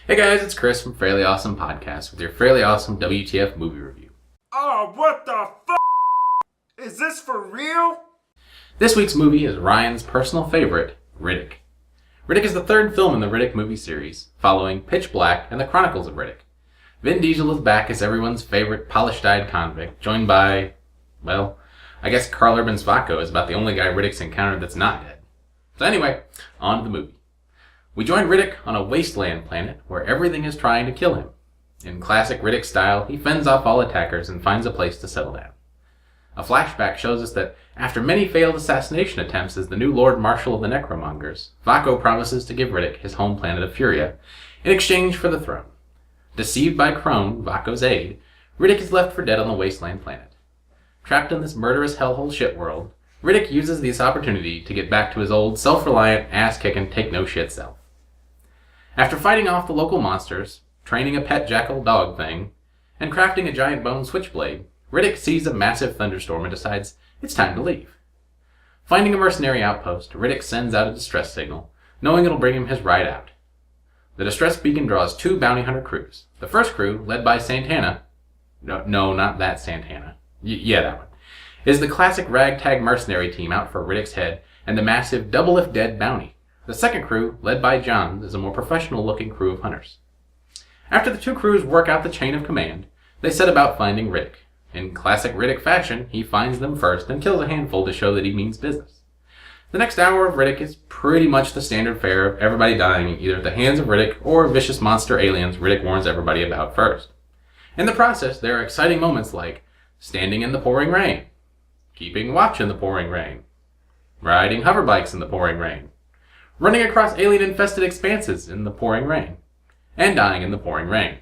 Hey guys, it's Chris from Fairly Awesome Podcast with your Fairly Awesome WTF movie review. Oh, what the f***? Is this for real? This week's movie is Ryan's personal favorite, Riddick. Riddick is the third film in the Riddick movie series, following Pitch Black and the Chronicles of Riddick. Vin Diesel is back as everyone's favorite polished-eyed convict, joined by, well, I guess Karl Urban's Vaco is about the only guy Riddick's encountered that's not dead. So anyway, on to the movie. We join Riddick on a wasteland planet where everything is trying to kill him. In classic Riddick style, he fends off all attackers and finds a place to settle down. A flashback shows us that after many failed assassination attempts as the new Lord Marshal of the Necromongers, Vaco promises to give Riddick his home planet of Furia in exchange for the throne. Deceived by Crone, Vaco's aide, Riddick is left for dead on the wasteland planet. Trapped in this murderous hellhole shit world, Riddick uses this opportunity to get back to his old self-reliant, ass-kicking, take-no-shit self. After fighting off the local monsters, training a pet jackal dog thing, and crafting a giant bone switchblade, Riddick sees a massive thunderstorm and decides it's time to leave. Finding a mercenary outpost, Riddick sends out a distress signal, knowing it'll bring him his ride out. The distress beacon draws two bounty hunter crews. The first crew, led by Santana, no, not that Santana, yeah, that one, is the classic ragtag mercenary team out for Riddick's head and the massive double if dead bounty. The second crew, led by Johns, is a more professional-looking crew of hunters. After the two crews work out the chain of command, they set about finding Riddick. In classic Riddick fashion, he finds them first and kills a handful to show that he means business. The next hour of Riddick is pretty much the standard fare of everybody dying either at the hands of Riddick or vicious monster aliens Riddick warns everybody about first. In the process, there are exciting moments like standing in the pouring rain, keeping watch in the pouring rain, riding hoverbikes in the pouring rain, running across alien-infested expanses in the pouring rain, and dying in the pouring rain.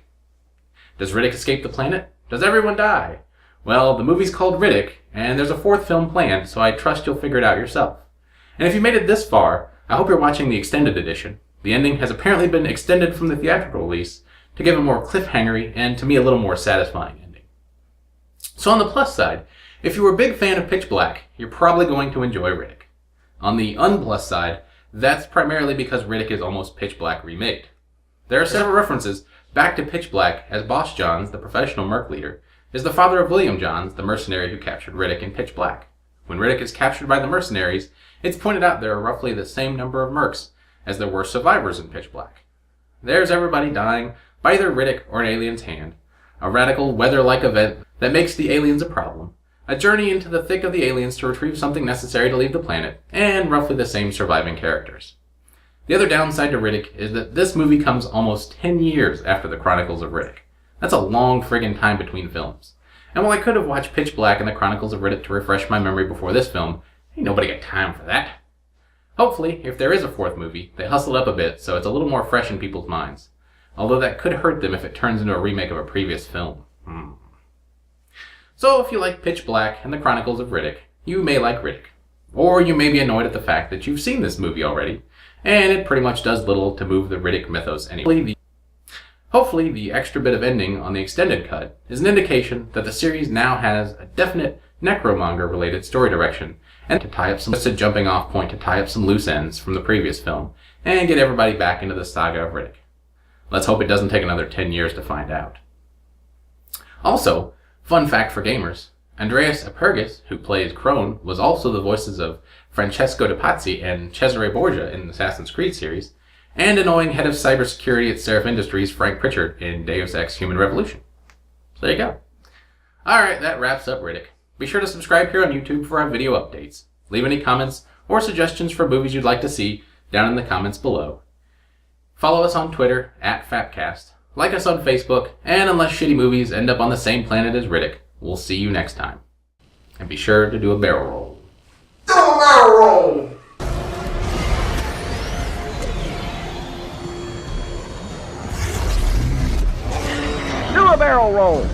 Does Riddick escape the planet? Does everyone die? Well, the movie's called Riddick, and there's a fourth film planned, so I trust you'll figure it out yourself. And if you made it this far, I hope you're watching the extended edition. The ending has apparently been extended from the theatrical release to give a more cliffhangery and, to me, a little more satisfying ending. So on the plus side, if you were a big fan of Pitch Black, you're probably going to enjoy Riddick. On the unplus side, that's primarily because Riddick is almost Pitch Black remade. There are several references back to Pitch Black, as Boss Johns, the professional merc leader, is the father of William Johns, the mercenary who captured Riddick in Pitch Black. When Riddick is captured by the mercenaries, it's pointed out there are roughly the same number of mercs as there were survivors in Pitch Black. There's everybody dying by either Riddick or an alien's hand, a radical weather-like event that makes the aliens a problem, a journey into the thick of the aliens to retrieve something necessary to leave the planet, and roughly the same surviving characters. The other downside to Riddick is that this movie comes almost 10 years after the Chronicles of Riddick. That's a long friggin' time between films. And while I could have watched Pitch Black and the Chronicles of Riddick to refresh my memory before this film, ain't nobody got time for that. Hopefully, if there is a fourth movie, they hustle up a bit so it's a little more fresh in people's minds. Although that could hurt them if it turns into a remake of a previous film. So if you like Pitch Black and the Chronicles of Riddick, you may like Riddick. Or you may be annoyed at the fact that you've seen this movie already, and it pretty much does little to move the Riddick mythos anyway. Hopefully the extra bit of ending on the extended cut is an indication that the series now has a definite Necromonger-related story direction, and to tie up some jumping off point to tie up some loose ends from the previous film, and get everybody back into the saga of Riddick. Let's hope it doesn't take another 10 years to find out. Also, fun fact for gamers, Andreas Apergis, who plays Crone, was also the voices of Francesco De Pazzi and Cesare Borgia in the Assassin's Creed series, and annoying head of cybersecurity at Seraph Industries, Frank Pritchard, in Deus Ex Human Revolution. So there you go. Alright, that wraps up Riddick. Be sure to subscribe here on YouTube for our video updates. Leave any comments or suggestions for movies you'd like to see down in the comments below. Follow us on Twitter, @FapCast. Like us on Facebook, and unless shitty movies end up on the same planet as Riddick, we'll see you next time. And be sure to do a barrel roll. Do a barrel roll! Do a barrel roll!